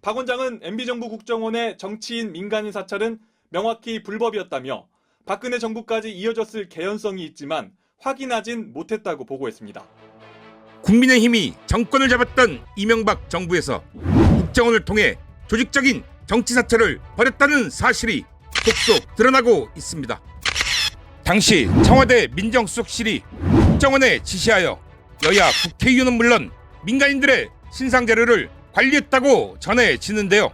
박 원장은 MB정부 국정원의 정치인 민간인 사찰은 명확히 불법이었다며 박근혜 정부까지 이어졌을 개연성이 있지만 확인하진 못했다고 보고했습니다. 국민의힘이 정권을 잡았던 이명박 정부에서 국정원을 통해 조직적인 정치 사찰을 벌였다는 사실이 속속 드러나고 있습니다. 당시 청와대 민정수석실이 국정원에 지시하여 여야 국회의원은 물론 민간인들의 신상 자료를 관리했다고 전해지는데요.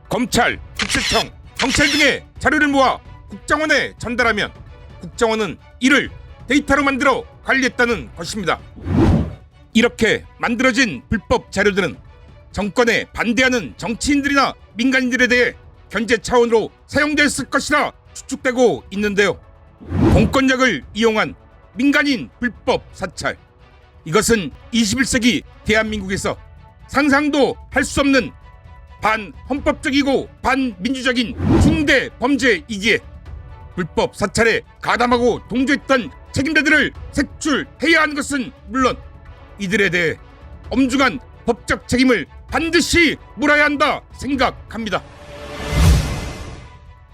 검찰, 국세청, 경찰 등의 자료를 모아 국정원에 전달하면 국정원은 이를 데이터로 만들어 관리했다는 것입니다. 이렇게 만들어진 불법 자료들은 정권에 반대하는 정치인들이나 민간인들에 대해 견제 차원으로 사용됐을 것이라 추측되고 있는데요. 공권력을 이용한 민간인 불법 사찰. 이것은 21세기 대한민국에서 상상도 할 수 없는 반헌법적이고 반민주적인 중대 범죄이기에 불법 사찰에 가담하고 동조했던 책임자들을 색출해야 하는 것은 물론 이들에 대해 엄중한 법적 책임을 반드시 물어야 한다 생각합니다.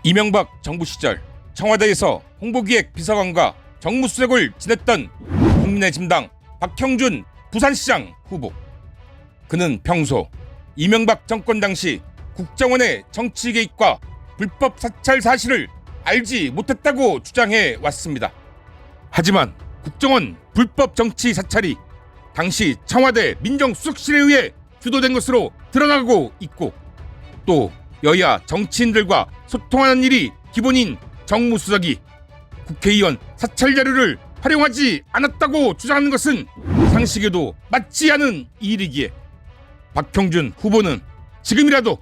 이명박 정부 시절 청와대에서 홍보기획 비서관과 정무수석을 지냈던 국민의힘당 박형준 부산시장 후보. 그는 평소 이명박 정권 당시 국정원의 정치 개입과 불법 사찰 사실을 알지 못했다고 주장해 왔습니다. 하지만 국정원 불법 정치 사찰이 당시 청와대 민정수석실에 의해 주도된 것으로 드러나고 있고, 또 여야 정치인들과 소통하는 일이 기본인 정무수석이 국회의원 사찰 자료를 활용하지 않았다고 주장하는 것은 상식에도 맞지 않은 일이기에 박형준 후보는 지금이라도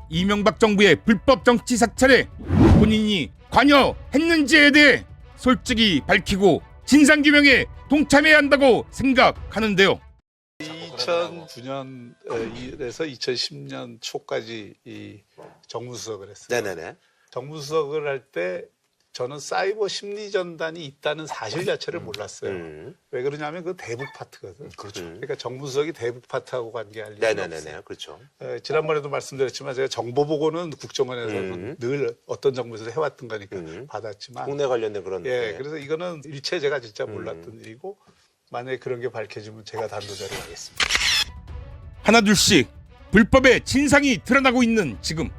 이명박 정부의 불법 정치 사찰에 본인이 관여했는지에 대해 솔직히 밝히고 진상규명에 동참해야 한다고 생각하는데요. 2009년에서 2010년 초까지 이 정무수석을 했어요. 네네네. 정무수석을 할 때 저는 사이버 심리전단이 있다는 사실 자체를 몰랐어요. 왜 그러냐면 그 대북 파트거든. 그렇죠. 그러니까 정무수석이 대북 파트하고 관계할 일이 네네네. 없어요. 그렇죠. 지난번에도 말씀드렸지만 제가 정보보고는 국정원에서는 늘 어떤 정부에서 해왔던 거니까 받았지만 국내 관련된 그런. 예, 그래서 이거는 일체 제가 진짜 몰랐던 일이고 만약에 그런 게 밝혀지면 제가 단도자를 하겠습니다. 하나둘씩 불법의 진상이 드러나고 있는 지금,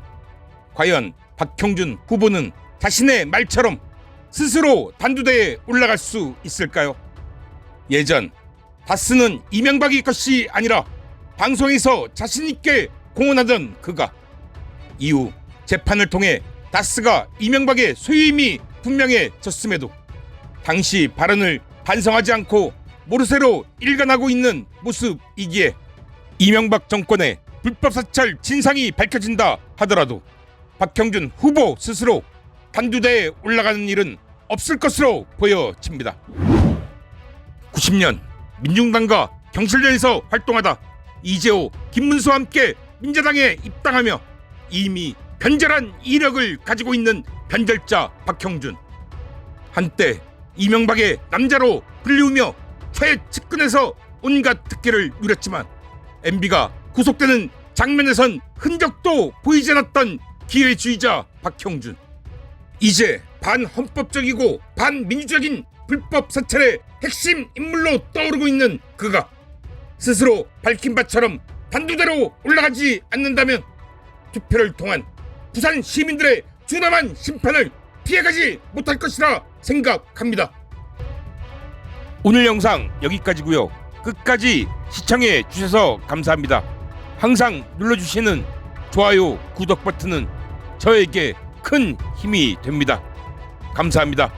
과연 박형준 후보는 자신의 말처럼 스스로 단두대에 올라갈 수 있을까요? 예전 다스는 이명박이 것이 아니라 방송에서 자신있게 공언하던 그가 이후 재판을 통해 다스가 이명박의 소유임이 분명해졌음에도 당시 발언을 반성하지 않고 모르쇠로 일관하고 있는 모습이기에 이명박 정권의 불법 사찰 진상이 밝혀진다 하더라도 박형준 후보 스스로 단두대에 올라가는 일은 없을 것으로 보여집니다. 90년 민중당과 경실련에서 활동하다 이재호, 김문수와 함께 민자당에 입당하며 이미 변절한 이력을 가지고 있는 변절자 박형준. 한때 이명박의 남자로 불리우며 최측근에서 온갖 특혜를 누렸지만 MB가 구속되는 장면에선 흔적도 보이지 않았던 기회주의자 박형준. 이제 반헌법적이고 반민주적인 불법 사찰의 핵심 인물로 떠오르고 있는 그가 스스로 밝힌 바처럼 단두대로 올라가지 않는다면 투표를 통한 부산 시민들의 준엄한 심판을 피해가지 못할 것이라 생각합니다. 오늘 영상 여기까지고요. 끝까지 시청해 주셔서 감사합니다. 항상 눌러주시는 좋아요, 구독 버튼은 저에게 큰 힘이 됩니다. 감사합니다.